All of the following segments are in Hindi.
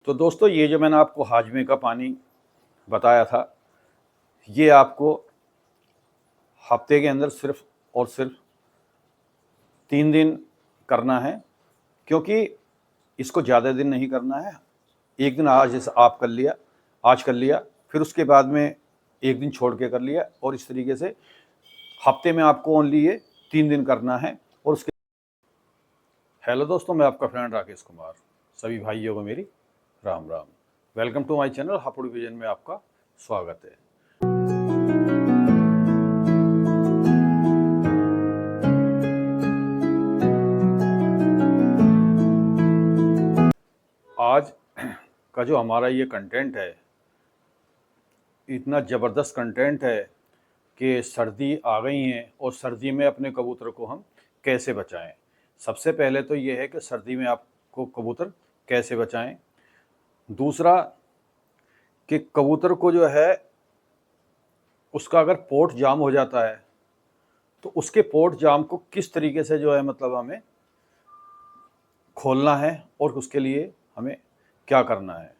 तो दोस्तों ये जो मैंने आपको हाजमे का पानी बताया था, ये आपको हफ्ते के अंदर सिर्फ और सिर्फ 3 दिन करना है, क्योंकि इसको ज़्यादा दिन नहीं करना है। एक दिन आज जैसे आप कर लिया, आज कर लिया, फिर उसके बाद में एक दिन छोड़ के कर लिया, और इस तरीके से हफ्ते में आपको ओनली ये 3 दिन करना है। और उसके हेलो दोस्तों, मैं आपका फ्रेंड राकेश कुमार। सभी भाइयों को मेरी Ram Ram. Welcome to my channel Hapur vision में आपका स्वागत है। आज का जो हमारा ये कंटेंट है, इतना ज़बरदस्त कंटेंट है कि सर्दी आ गई है और सर्दी में अपने कबूतर को हम कैसे बचाएं। सबसे पहले तो ये है कि सर्दी में आपको कबूतर कैसे बचाएं। दूसरा कि कबूतर को जो है उसका अगर पोर्ट जाम हो जाता है तो उसके पोर्ट जाम को किस तरीके से जो है मतलब हमें खोलना है और उसके लिए हमें क्या करना है।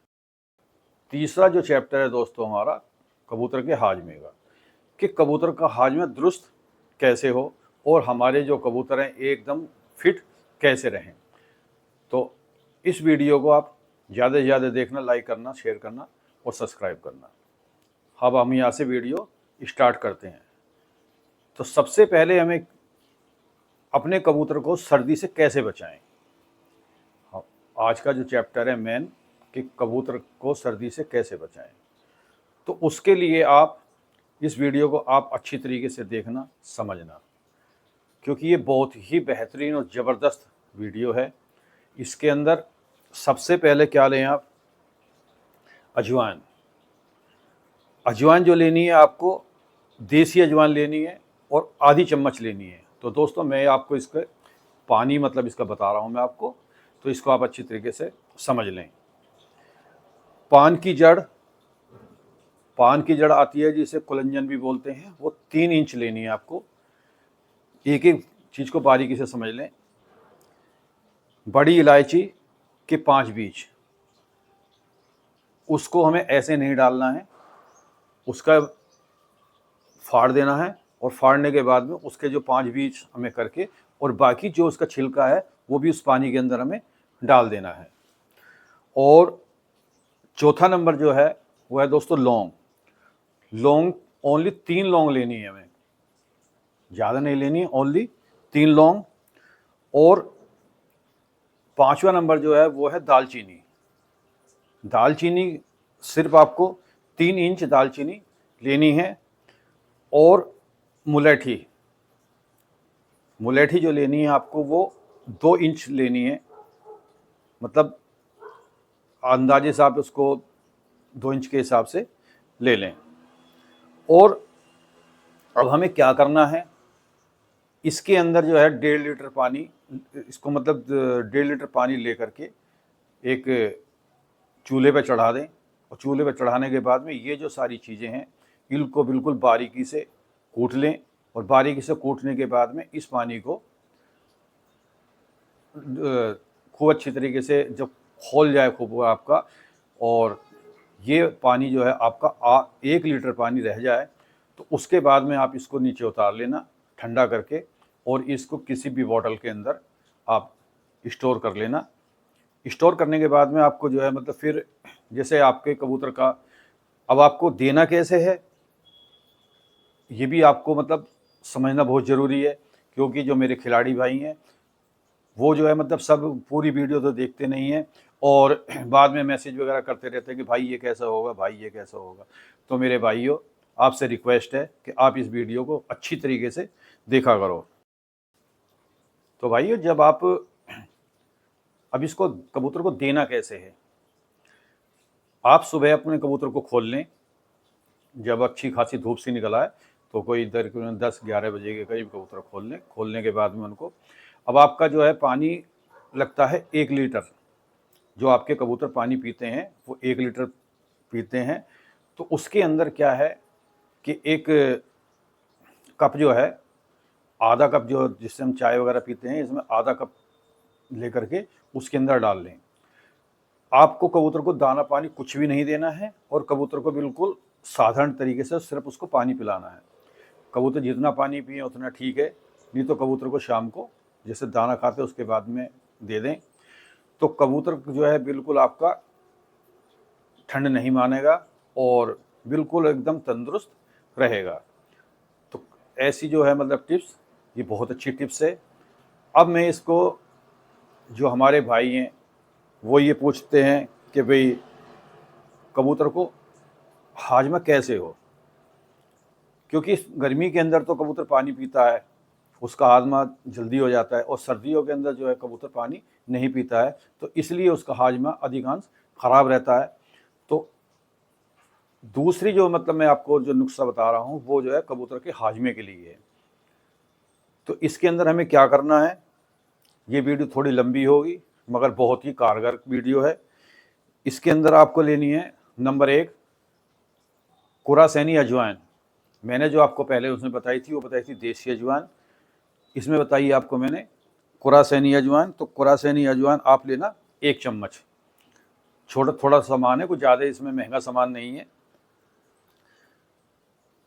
तीसरा जो चैप्टर है दोस्तों हमारा कबूतर के हाजमे का, कि कबूतर का हाजमा दुरुस्त कैसे हो और हमारे जो कबूतर हैं एकदम फिट कैसे रहें। तो इस वीडियो को आप ज़्यादा से ज़्यादा देखना, लाइक करना, शेयर करना और सब्सक्राइब करना। अब हम यहाँ से वीडियो स्टार्ट करते हैं। तो सबसे पहले हमें अपने कबूतर को सर्दी से कैसे बचाएं। आज का जो चैप्टर है मेन, कि कबूतर को सर्दी से कैसे बचाएं, तो उसके लिए आप इस वीडियो को आप अच्छी तरीके से देखना, समझना, क्योंकि ये बहुत ही बेहतरीन और ज़बरदस्त वीडियो है। इसके अंदर सबसे पहले क्या लें आप, अजवाइन। अजवाइन जो लेनी है आपको, देसी अजवाइन लेनी है और आधी चम्मच लेनी है। तो दोस्तों मैं आपको इसका पानी मतलब इसका बता रहा हूँ मैं आपको, तो इसको आप अच्छी तरीके से समझ लें। पान की जड़, पान की जड़ आती है जिसे कुलंजन भी बोलते हैं, वो 3 इंच लेनी है आपको। एक एक चीज़ को बारीकी से समझ लें। बड़ी इलायची के 5 बीज, उसको हमें ऐसे नहीं डालना है, उसका फाड़ देना है, और फाड़ने के बाद में उसके जो 5 बीज हमें करके और बाकी जो उसका छिलका है वो भी उस पानी के अंदर हमें डाल देना है। और चौथा नंबर जो है वो है दोस्तों लौंग। लौंग ओनली 3 लौंग लेनी है हमें, ज़्यादा नहीं लेनी है, ओनली 3 लौंग। और पांचवा नंबर जो है वो है दालचीनी। दालचीनी सिर्फ आपको 3 इंच दालचीनी लेनी है। और मुलेठी, मुलेठी जो लेनी है आपको वो 2 इंच लेनी है, मतलब अंदाजे से आप उसको 2 इंच के हिसाब से ले लें। और अब हमें क्या करना है, इसके अंदर जो है 1.5 लीटर पानी, इसको मतलब 1.5 लीटर पानी ले करके एक चूल्हे पे चढ़ा दें। और चूल्हे पे चढ़ाने के बाद में ये जो सारी चीज़ें हैं इनको बिल्कुल बारीकी से कूट लें। और बारीकी से कूटने के बाद में इस पानी को खूब अच्छी तरीके से जब खोल जाए खूब आपका, और ये पानी जो है आपका 1 लीटर पानी रह जाए, तो उसके बाद में आप इसको नीचे उतार लेना ठंडा करके, और इसको किसी भी बॉटल के अंदर आप स्टोर कर लेना। स्टोर करने के बाद में आपको जो है मतलब फिर जैसे आपके कबूतर का, अब आपको देना कैसे है ये भी आपको मतलब समझना बहुत ज़रूरी है, क्योंकि जो मेरे खिलाड़ी भाई हैं वो जो है मतलब सब पूरी वीडियो तो देखते नहीं हैं, और बाद में मैसेज वगैरह करते रहते हैं कि भाई ये कैसा होगा, भाई ये कैसा होगा। तो मेरे भाइयों, आपसे रिक्वेस्ट है कि आप इस वीडियो को अच्छी तरीके से देखा करो। तो भाइयों, जब आप अब इसको कबूतर को देना कैसे है, आप सुबह अपने कबूतर को खोल लें जब अच्छी खासी धूप सी निकल आए, तो कोई इधर 10-11 बजे के करीब कबूतर खोल लें। खोलने के बाद में उनको, अब आपका जो है पानी लगता है 1 लीटर, जो आपके कबूतर पानी पीते हैं वो 1 लीटर पीते हैं। तो उसके अंदर क्या है कि एक कप जो है, आधा कप जो जिससे हम चाय वगैरह पीते हैं, इसमें आधा कप लेकर के उसके अंदर डाल लें। आपको कबूतर को दाना पानी कुछ भी नहीं देना है और कबूतर को बिल्कुल साधारण तरीके से सिर्फ उसको पानी पिलाना है। कबूतर जितना पानी पिए उतना ठीक है, नहीं तो कबूतर को शाम को जैसे दाना खाते उसके बाद में दे दें, तो कबूतर जो है बिल्कुल आपका ठंड नहीं मानेगा और बिल्कुल एकदम तंदुरुस्त रहेगा। तो ऐसी जो है मतलब टिप्स, ये बहुत अच्छी टिप्स है। अब मैं इसको, जो हमारे भाई हैं वो ये पूछते हैं कि भाई कबूतर को हाजमा कैसे हो, क्योंकि इस गर्मी के अंदर तो कबूतर पानी पीता है, उसका हाजमा जल्दी हो जाता है, और सर्दियों के अंदर जो है कबूतर पानी नहीं पीता है, तो इसलिए उसका हाजमा अधिकांश ख़राब रहता है। तो दूसरी जो मतलब मैं आपको जो नुस्खा बता रहा हूँ वो जो है कबूतर के हाजमे के लिए है। तो इसके अंदर हमें क्या करना है, ये वीडियो थोड़ी लंबी होगी मगर बहुत ही कारगर वीडियो है। इसके अंदर आपको लेनी है नंबर 1 कुरासैनी अजवाइन। मैंने जो आपको पहले उसमें बताई थी वो बताई थी देसी अजवाइन, इसमें बताइए आपको मैंने कुरासैनी अजवाइन। तो कुरासैनी अजवाइन आप लेना 1 चम्मच, छोटा थोड़ा सामान है, कुछ ज़्यादा इसमें महंगा सामान नहीं है।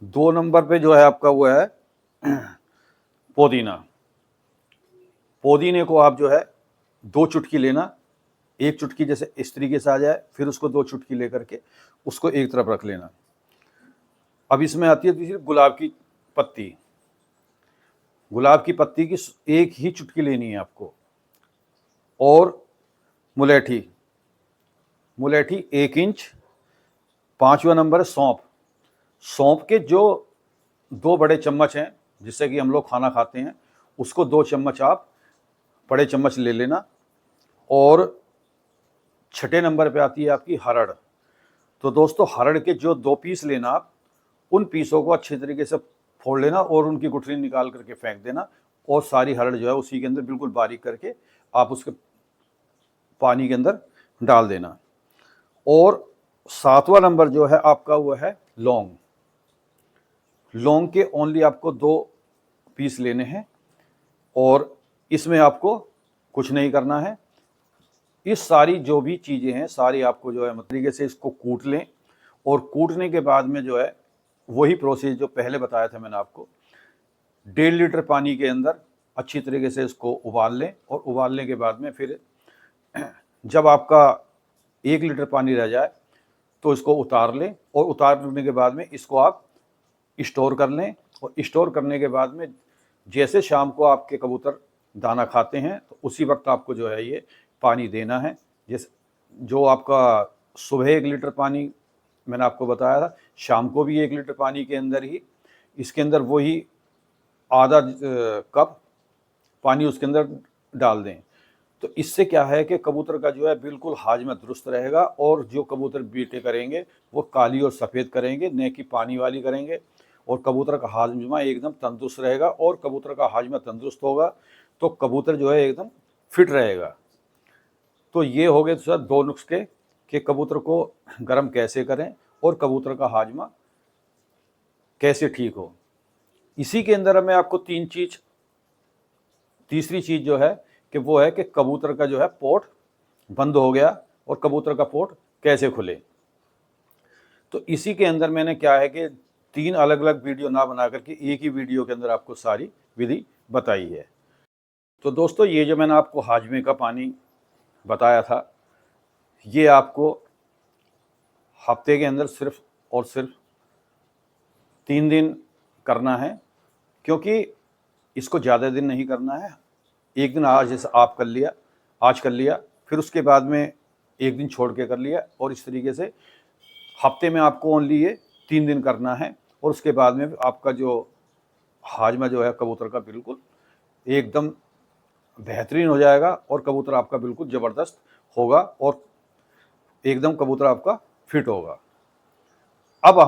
2 नंबर पे जो है आपका वो है पुदीना। पुदीने को आप जो है 2 चुटकी लेना, 1 चुटकी जैसे इस तरीके से आ जाए, फिर उसको 2 चुटकी लेकर के उसको एक तरफ रख लेना। अब इसमें आती है तीसरी गुलाब की पत्ती। गुलाब की पत्ती की 1 ही चुटकी लेनी है आपको। और मुलेठी, मुलेठी 1 इंच। 5वां नंबर है सौंफ। सौंफ के जो 2 बड़े चम्मच हैं जिससे कि हम लोग खाना खाते हैं, उसको 2 चम्मच आप बड़े चम्मच ले लेना। और 6ठे नंबर पे आती है आपकी हरड़। तो दोस्तों हरड़ के जो 2 पीस लेना आप, उन पीसों को अच्छे तरीके से फोड़ लेना और उनकी गुठली निकाल करके फेंक देना, और सारी हरड़ जो है उसी के अंदर बिल्कुल बारीक करके आप उसके पानी के अंदर डाल देना। और 7वां नंबर जो है आपका वो है लौंग। लौंग के ओनली आपको 2 पीस लेने हैं और इसमें आपको कुछ नहीं करना है। इस सारी जो भी चीज़ें हैं सारी आपको जो है तरीके से इसको कूट लें, और कूटने के बाद में जो है वही प्रोसेस जो पहले बताया था मैंने आपको, 1.5 लीटर पानी के अंदर अच्छी तरीके से इसको उबाल लें, और उबालने के बाद में फिर जब आपका 1 लीटर पानी रह जाए तो इसको उतार लें, और उतारने के बाद में इसको आप स्टोर कर लें। और स्टोर करने के बाद में जैसे शाम को आपके कबूतर दाना खाते हैं तो उसी वक्त आपको जो है ये पानी देना है। जैसे जो आपका सुबह 1 लीटर पानी मैंने आपको बताया था, शाम को भी 1 लीटर पानी के अंदर ही इसके अंदर वही आधा कप पानी उसके अंदर डाल दें। तो इससे क्या है कि कबूतर का जो है बिल्कुल हाजमा दुरुस्त रहेगा, और जो कबूतर बीटे करेंगे वो काली और सफ़ेद करेंगे, न कि पानी वाली करेंगे। और कबूतर का हाजमा एकदम तंदुरुस्त रहेगा, और कबूतर का हाजमा तंदुरुस्त होगा तो कबूतर जो है एकदम फिट रहेगा। तो ये हो गए सर 2 नुस्खे कि कबूतर को गर्म कैसे करें और कबूतर का हाजमा कैसे ठीक हो। इसी के अंदर मैं आपको तीसरी चीज़ जो है कि वो है कि कबूतर का जो है पोट बंद हो गया और कबूतर का पोट कैसे खुले। तो इसी के अंदर मैंने क्या है कि 3 अलग अलग वीडियो ना बना करके एक ही वीडियो के अंदर आपको सारी विधि बताई है। तो दोस्तों ये जो मैंने आपको हाजमे का पानी बताया था, ये आपको हफ्ते के अंदर सिर्फ और सिर्फ 3 दिन करना है, क्योंकि इसको ज़्यादा दिन नहीं करना है। एक दिन आज जैसे आप कर लिया, आज कर लिया, फिर उसके बाद में एक दिन छोड़ के कर लिया, और इस तरीके से हफ्ते में आपको ओनली ये 3 दिन करना है। और उसके बाद में आपका जो हाजमा जो है कबूतर का बिल्कुल एकदम बेहतरीन हो जाएगा, और कबूतर आपका बिल्कुल ज़बरदस्त होगा, और एकदम कबूतर आपका फिट होगा। अब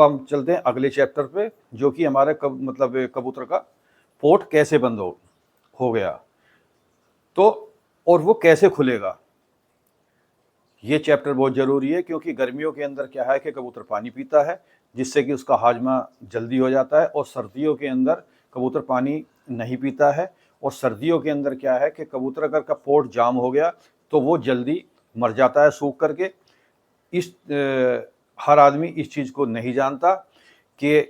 हम चलते हैं अगले चैप्टर पे, जो कि हमारे कबूतर का पोट कैसे बंद हो गया, तो और वो कैसे खुलेगा। ये चैप्टर बहुत ज़रूरी है, क्योंकि गर्मियों के अंदर क्या है कि कबूतर पानी पीता है जिससे कि उसका हाजमा जल्दी हो जाता है, और सर्दियों के अंदर कबूतर पानी नहीं पीता है, और सर्दियों के अंदर क्या है कि कबूतर अगर का पोट जाम हो गया तो वो जल्दी मर जाता है सूख करके। हर आदमी इस चीज़ को नहीं जानता कि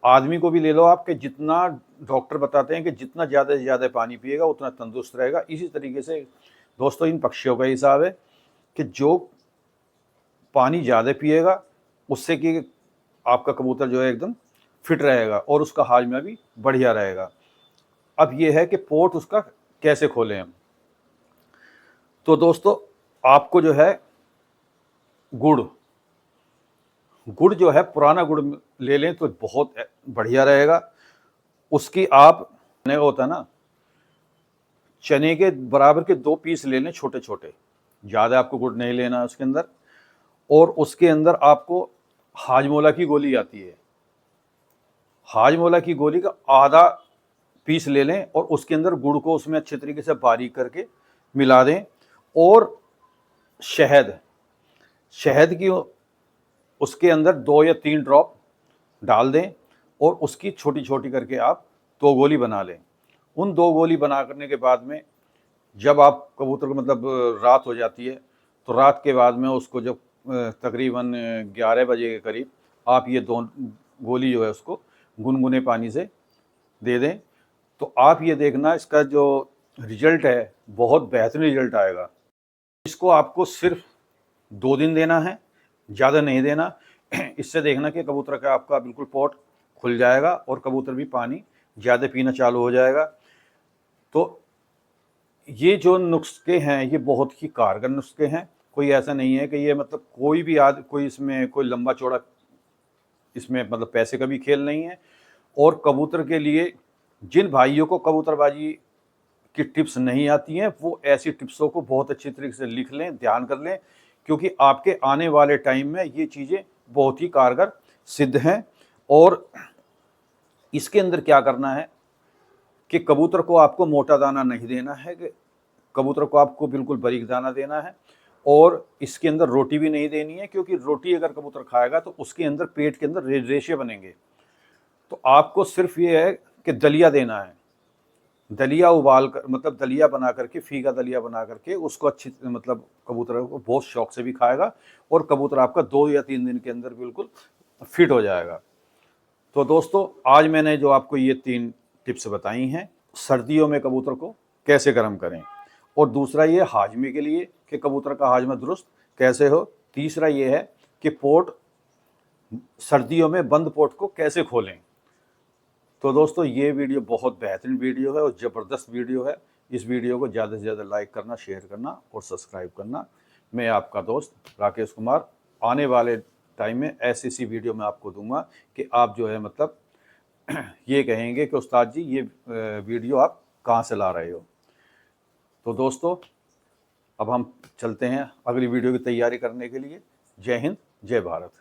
आदमी को भी ले लो आप, कि जितना डॉक्टर बताते हैं कि जितना ज़्यादा से ज़्यादा पानी पिएगा उतना तंदुरुस्त रहेगा। इसी तरीके से दोस्तों इन पक्षियों का हिसाब है कि जो पानी ज़्यादा पिएगा उससे कि आपका कबूतर जो है एकदम फिट रहेगा और उसका हाजमा भी बढ़िया रहेगा। अब ये है कि पोर्ट उसका कैसे खोलें हम। तो दोस्तों आपको जो है गुड़ जो है पुराना गुड़ ले लें तो बहुत बढ़िया रहेगा। उसकी आप होता है ना, चने के बराबर के 2 पीस ले लें छोटे छोटे, ज़्यादा आपको गुड़ नहीं लेना उसके अंदर। और उसके अंदर आपको हाजमोला की गोली आती है, हाजमोला की गोली का आधा पीस ले लें और उसके अंदर गुड़ को उसमें अच्छे तरीके से बारीक करके मिला दें। और शहद की उसके अंदर 2 या 3 ड्रॉप डाल दें और उसकी छोटी छोटी करके आप 2 गोली बना लें। उन 2 गोली बना करने के बाद में जब आप कबूतर को मतलब रात हो जाती है तो रात के बाद में उसको जब तकरीबन 11 बजे के करीब आप ये 2 गोली जो है उसको गुनगुने पानी से दे दें, तो आप ये देखना इसका जो रिजल्ट है बहुत बेहतरीन रिजल्ट आएगा। इसको आपको सिर्फ 2 दिन देना है, ज़्यादा नहीं देना। इससे देखना कि कबूतर का आपका बिल्कुल पोर्ट खुल जाएगा और कबूतर भी पानी ज़्यादा पीना चालू हो जाएगा। तो ये जो नुस्खे हैं ये बहुत ही कारगर नुस्खे हैं। कोई ऐसा नहीं है कि ये मतलब कोई भी कोई इसमें कोई लंबा चौड़ा इसमें मतलब पैसे का भी खेल नहीं है। और कबूतर के लिए जिन भाइयों को कबूतरबाजी की टिप्स नहीं आती हैं वो ऐसी टिप्सों को बहुत अच्छी तरीके से लिख लें, ध्यान कर लें, क्योंकि आपके आने वाले टाइम में ये चीज़ें बहुत ही कारगर सिद्ध हैं। और इसके अंदर क्या करना है कि कबूतर को आपको मोटा दाना नहीं देना है, कि कबूतर को आपको बिल्कुल बारीक दाना देना है। और इसके अंदर रोटी भी नहीं देनी है, क्योंकि रोटी अगर कबूतर खाएगा तो उसके अंदर पेट के अंदर रेशे बनेंगे। तो आपको सिर्फ ये है कि दलिया देना है, दलिया उबाल कर मतलब दलिया बना करके, फीका दलिया बना करके उसको अच्छी मतलब कबूतर को बहुत शौक से भी खाएगा और कबूतर आपका 2 या 3 दिन के अंदर बिल्कुल फिट हो जाएगा। तो दोस्तों आज मैंने जो आपको ये 3 टिप्स बताई हैं सर्दियों में कबूतर को कैसे गर्म करें, और दूसरा ये हाजमे के लिए कि कबूतर का हाजमा दुरुस्त कैसे हो, तीसरा ये है कि पोर्ट सर्दियों में बंद पोर्ट को कैसे खोलें। तो दोस्तों ये वीडियो बहुत बेहतरीन वीडियो है और ज़बरदस्त वीडियो है। इस वीडियो को ज़्यादा से ज़्यादा लाइक करना, शेयर करना और सब्सक्राइब करना। मैं आपका दोस्त राकेश कुमार आने वाले टाइम में ऐसी वीडियो मैं आपको दूंगा कि आप जो है मतलब ये कहेंगे कि उस्ताद जी ये वीडियो आप कहाँ से ला रहे हो। तो दोस्तों अब हम चलते हैं अगली वीडियो की तैयारी करने के लिए। जय हिंद, जय भारत।